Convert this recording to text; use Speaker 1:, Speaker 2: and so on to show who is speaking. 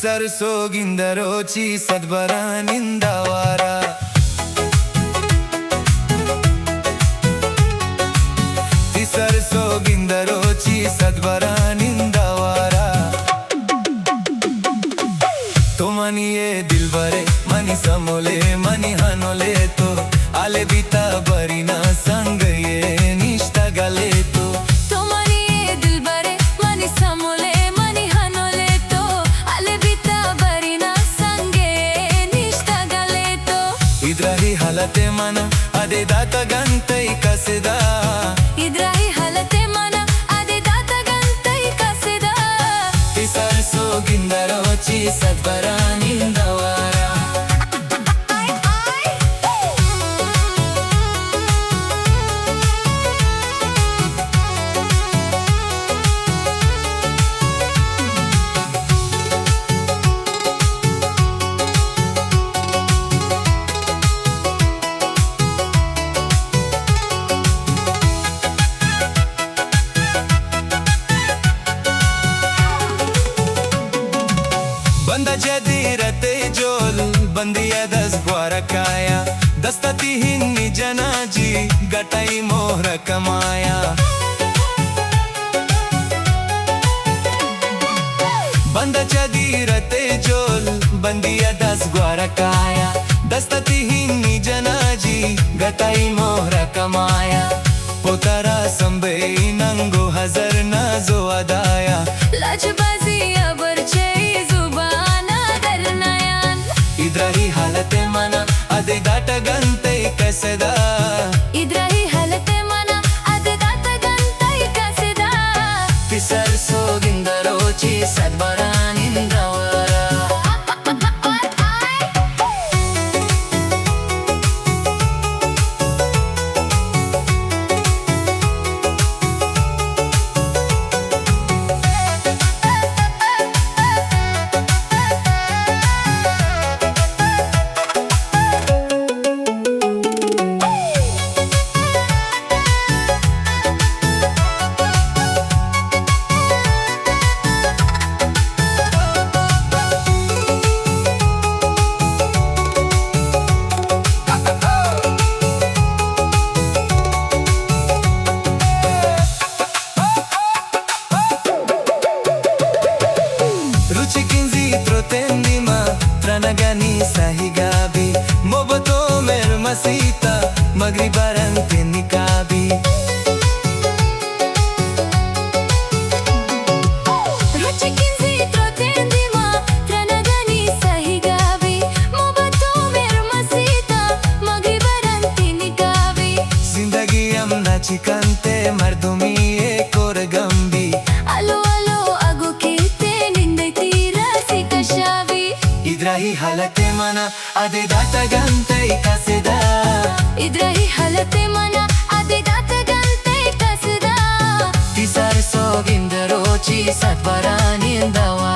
Speaker 1: सरसोगिंದ ರೋಚಿ ಸದ್ಬರನಿಂದ ವಾರ सरसोगिंದ ರೋಚಿ सद्बरनिंद वार तो मनिये दिल भरे मनी समोले मनी हनोले तो आले बीता बरीना संग ये निष्ठा गले तो
Speaker 2: दिल भरे मनी समोले मनी हनोले तो आले बीता बरीना संगे निष्ठा गले तो
Speaker 1: इद्राही हालते मन अदे दाता गंतई कसेदा
Speaker 2: इद्राही हालते मन अदे दाता गंतई कसेदा
Speaker 1: सरसोगिंದ ರೋಚಿ सद्बरनिंद वार बंदा जदीरते जोल बंदिया दस ग्वारा काया दस्तती हिन्नी जनाजी गटाई मोहर कमाया बंदा जदीरते जोल बंदिया दस ग्वारा काया दस्तती हिन्नी जनाजी गटाई मोहर कमाया पोतारा संबई नंगो हजर ना जो अदाया
Speaker 2: लाजबाजी अबरचे
Speaker 1: इद्राही हालते मना अदे दाटा गंतई कसेदा
Speaker 2: इद्राही हालते मना अदे दाता गंतई कसेदा
Speaker 1: सरसोगिंದ ರೋಚಿ सद्बरनिंद वार Trotendima tranagani sahigabi moboto mer masita magribaran tenikabi
Speaker 2: ruchikinzi trotendima tranagani sahigabi moboto mer masita magribaran tenikabi
Speaker 1: zindagi amna chikante mardumi ekor gambi
Speaker 2: alo alo ago kite nindai
Speaker 1: इद्राही हालते मना अदे दाता गंतई कसेदा
Speaker 2: इद्राही हालते मना अदे दाता गंतई कसेदा
Speaker 1: सरसोगिंದ ರೋಚಿ सद्बरनिंद वार